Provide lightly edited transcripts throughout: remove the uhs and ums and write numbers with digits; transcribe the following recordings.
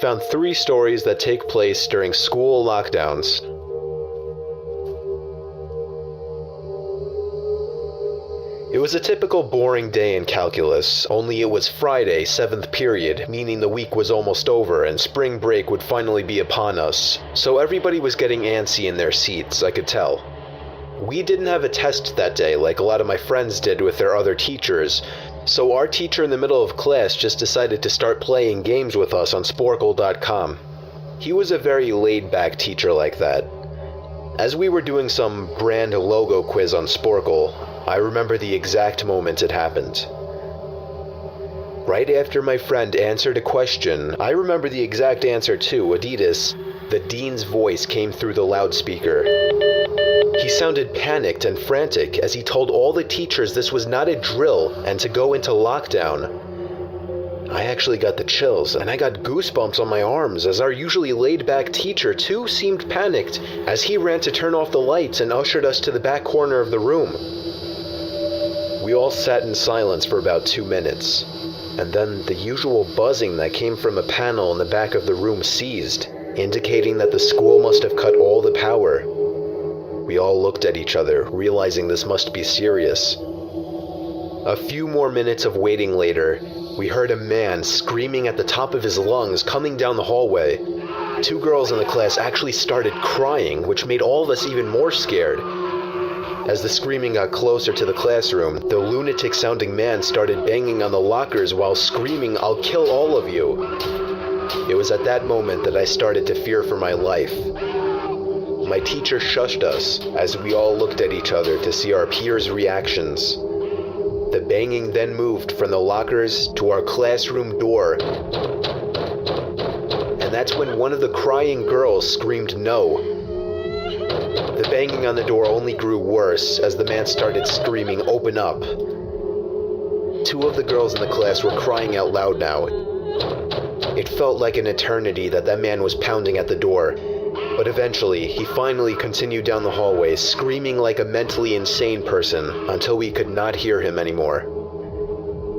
found 3 stories that take place during school lockdowns. It was a typical boring day in calculus, only it was Friday, 7th period, meaning the week was almost over and spring break would finally be upon us, so everybody was getting antsy in their seats, I could tell. We didn't have a test that day like a lot of my friends did with their other teachers, so our teacher in the middle of class just decided to start playing games with us on sporkle.com. He was a very laid-back teacher like that. As we were doing some brand logo quiz on Sporkle, I remember the exact moment it happened. Right after my friend answered a question, I remember the exact answer too, Adidas. The dean's voice came through the loudspeaker. He sounded panicked and frantic as he told all the teachers this was not a drill and to go into lockdown. I actually got the chills, and I got goosebumps on my arms as our usually laid-back teacher too seemed panicked as he ran to turn off the lights and ushered us to the back corner of the room. We all sat in silence for about 2 minutes, and then the usual buzzing that came from a panel in the back of the room ceased, indicating that the school must have cut all the power. We all looked at each other, realizing this must be serious. A few more minutes of waiting later, we heard a man screaming at the top of his lungs coming down the hallway. 2 girls in the class actually started crying, which made all of us even more scared. As the screaming got closer to the classroom, the lunatic-sounding man started banging on the lockers while screaming, "I'll kill all of you." It was at that moment that I started to fear for my life. My teacher shushed us as we all looked at each other to see our peers' reactions. The banging then moved from the lockers to our classroom door. And that's when one of the crying girls screamed no. The banging on the door only grew worse as the man started screaming, "Open up." 2 of the girls in the class were crying out loud now. It felt like an eternity that man was pounding at the door. But eventually, he finally continued down the hallway, screaming like a mentally insane person, until we could not hear him anymore.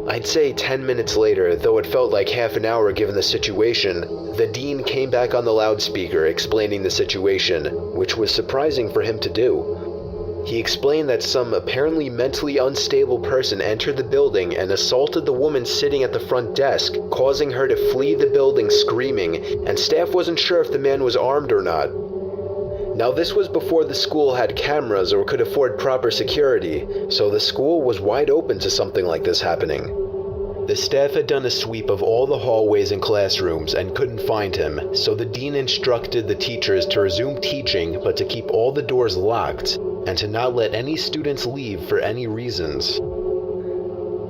I'd say 10 minutes later, though it felt like half an hour given the situation, the dean came back on the loudspeaker explaining the situation, which was surprising for him to do. He explained that some apparently mentally unstable person entered the building and assaulted the woman sitting at the front desk, causing her to flee the building screaming, and staff wasn't sure if the man was armed or not. Now this was before the school had cameras or could afford proper security, so the school was wide open to something like this happening. The staff had done a sweep of all the hallways and classrooms and couldn't find him, so the dean instructed the teachers to resume teaching but to keep all the doors locked, and to not let any students leave for any reasons.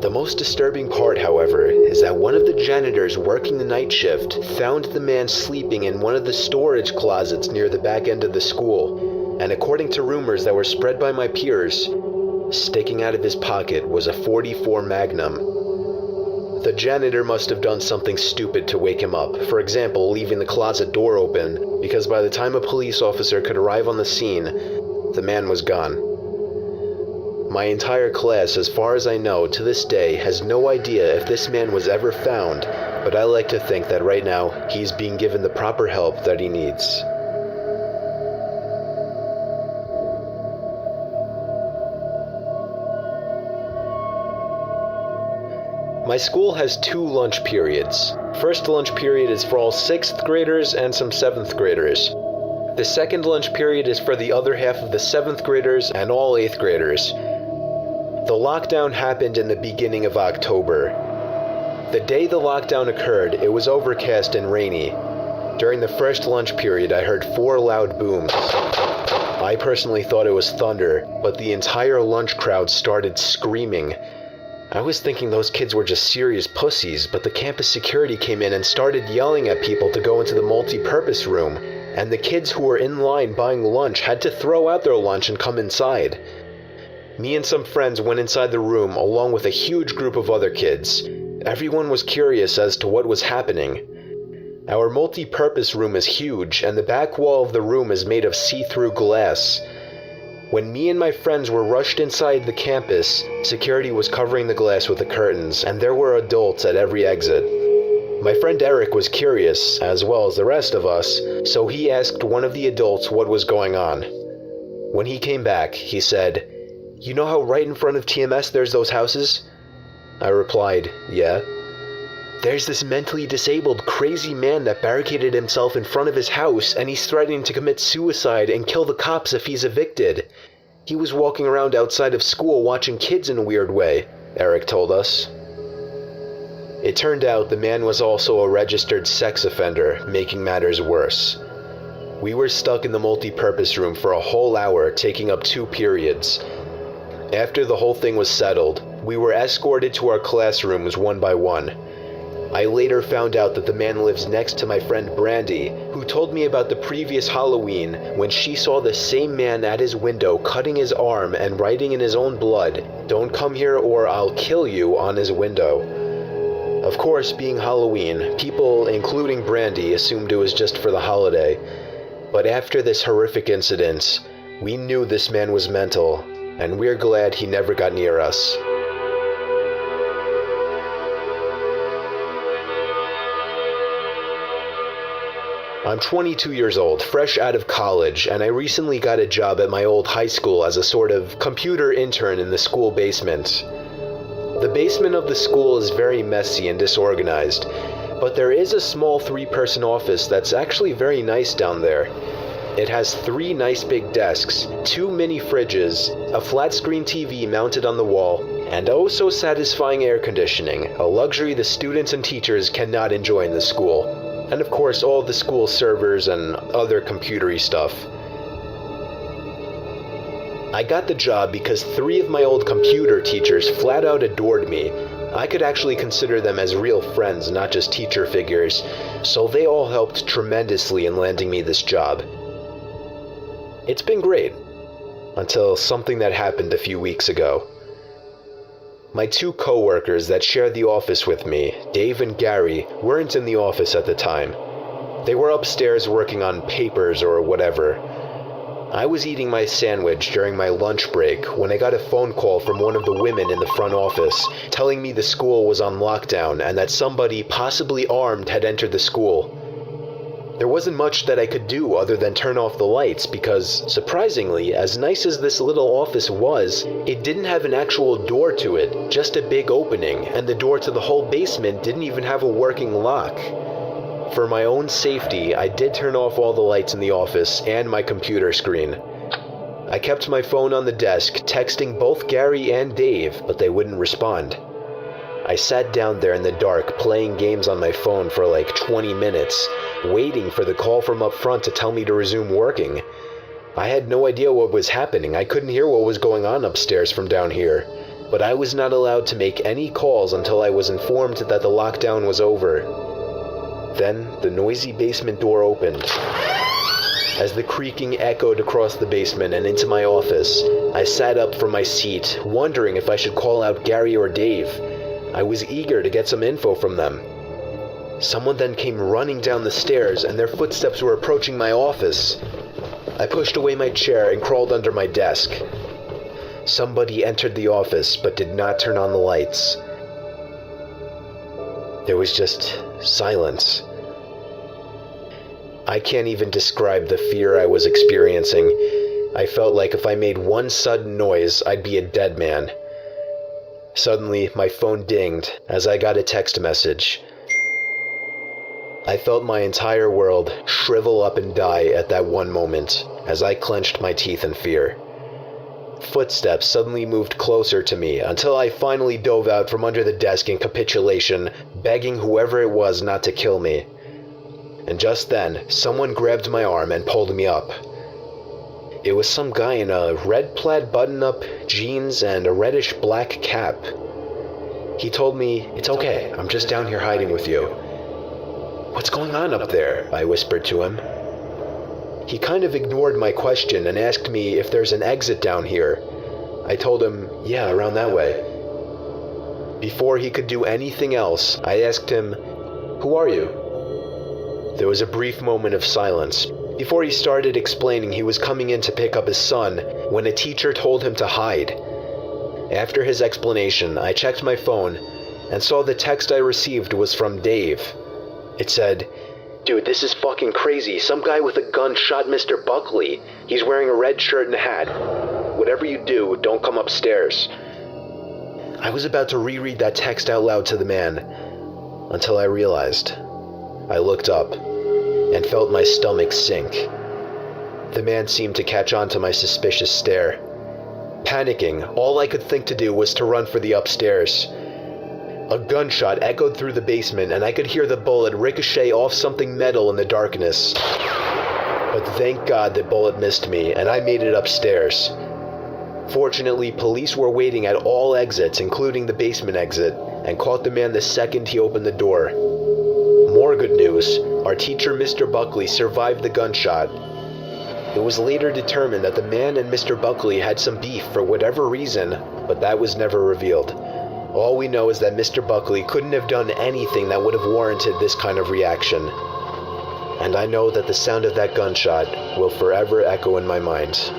The most disturbing part, however, is that one of the janitors working the night shift found the man sleeping in one of the storage closets near the back end of the school, and according to rumors that were spread by my peers, sticking out of his pocket was a .44 Magnum. The janitor must have done something stupid to wake him up, for example, leaving the closet door open, because by the time a police officer could arrive on the scene, the man was gone. My entire class, as far as I know, to this day, has no idea if this man was ever found, but I like to think that right now, he's being given the proper help that he needs. My school has 2 lunch periods. First lunch period is for all 6th graders and some 7th graders. The second lunch period is for the other half of the 7th graders and all 8th graders. The lockdown happened in the beginning of October. The day the lockdown occurred, it was overcast and rainy. During the first lunch period, I heard 4 loud booms. I personally thought it was thunder, but the entire lunch crowd started screaming. I was thinking those kids were just serious pussies, but the campus security came in and started yelling at people to go into the multi-purpose room, and the kids who were in line buying lunch had to throw out their lunch and come inside. Me and some friends went inside the room along with a huge group of other kids. Everyone was curious as to what was happening. Our multi-purpose room is huge, and the back wall of the room is made of see-through glass. When me and my friends were rushed inside the campus, security was covering the glass with the curtains, and there were adults at every exit. My friend Eric was curious, as well as the rest of us, so he asked one of the adults what was going on. When he came back, he said, "You know how right in front of TMS there's those houses?" I replied, "Yeah." "There's this mentally disabled, crazy man that barricaded himself in front of his house, and he's threatening to commit suicide and kill the cops if he's evicted. He was walking around outside of school watching kids in a weird way," Eric told us. It turned out the man was also a registered sex offender, making matters worse. We were stuck in the multi-purpose room for a whole hour, taking up 2 periods. After the whole thing was settled, we were escorted to our classrooms one by one. I later found out that the man lives next to my friend Brandy, who told me about the previous Halloween when she saw the same man at his window cutting his arm and writing in his own blood, "Don't come here or I'll kill you," on his window. Of course, being Halloween, people, including Brandy, assumed it was just for the holiday. But after this horrific incident, we knew this man was mental, and we're glad he never got near us. I'm 22 years old, fresh out of college, and I recently got a job at my old high school as a sort of computer intern in the school basement. The basement of the school is very messy and disorganized, but there is a small 3-person office that's actually very nice down there. It has 3 nice big desks, 2 mini fridges, a flat screen TV mounted on the wall, and oh so satisfying air conditioning, a luxury the students and teachers cannot enjoy in the school. And of course all the school servers and other computery stuff. I got the job because 3 of my old computer teachers flat out adored me. I could actually consider them as real friends, not just teacher figures, so they all helped tremendously in landing me this job. It's been great, until something that happened a few weeks ago. My 2 co-workers that shared the office with me, Dave and Gary, weren't in the office at the time. They were upstairs working on papers or whatever. I was eating my sandwich during my lunch break when I got a phone call from one of the women in the front office telling me the school was on lockdown and that somebody, possibly armed, had entered the school. There wasn't much that I could do other than turn off the lights because, surprisingly, as nice as this little office was, it didn't have an actual door to it, just a big opening, and the door to the whole basement didn't even have a working lock. For my own safety, I did turn off all the lights in the office and my computer screen. I kept my phone on the desk, texting both Gary and Dave, but they wouldn't respond. I sat down there in the dark, playing games on my phone for like 20 minutes, waiting for the call from up front to tell me to resume working. I had no idea what was happening. I couldn't hear what was going on upstairs from down here, but I was not allowed to make any calls until I was informed that the lockdown was over. Then the noisy basement door opened. As the creaking echoed across the basement and into my office, I sat up from my seat, wondering if I should call out Gary or Dave. I was eager to get some info from them. Someone then came running down the stairs, and their footsteps were approaching my office. I pushed away my chair and crawled under my desk. Somebody entered the office but did not turn on the lights. There was just silence. I can't even describe the fear I was experiencing. I felt like if I made one sudden noise, I'd be a dead man. Suddenly, my phone dinged as I got a text message. I felt my entire world shrivel up and die at that one moment as I clenched my teeth in fear. Footsteps suddenly moved closer to me until I finally dove out from under the desk in capitulation, begging whoever it was not to kill me. And just then, someone grabbed my arm and pulled me up. It was some guy in a red plaid button-up, jeans, and a reddish-black cap. He told me, "It's okay, I'm just down here hiding with you." "What's going on up there?" I whispered to him. He kind of ignored my question and asked me if there's an exit down here. I told him, "Yeah, around that way." Before he could do anything else, I asked him, "Who are you?" There was a brief moment of silence before he started explaining he was coming in to pick up his son when a teacher told him to hide. After his explanation, I checked my phone and saw the text I received was from Dave. It said, "Dude, this is fucking crazy. Some guy with a gun shot Mr. Buckley. He's wearing a red shirt and hat. Whatever you do, don't come upstairs." I was about to reread that text out loud to the man, until I realized. I looked up, and felt my stomach sink. The man seemed to catch on to my suspicious stare. Panicking, all I could think to do was to run for the upstairs. A gunshot echoed through the basement, and I could hear the bullet ricochet off something metal in the darkness. But thank God the bullet missed me, and I made it upstairs. Fortunately, police were waiting at all exits, including the basement exit, and caught the man the second he opened the door. More good news, our teacher Mr. Buckley survived the gunshot. It was later determined that the man and Mr. Buckley had some beef for whatever reason, but that was never revealed. All we know is that Mr. Buckley couldn't have done anything that would have warranted this kind of reaction. And I know that the sound of that gunshot will forever echo in my mind.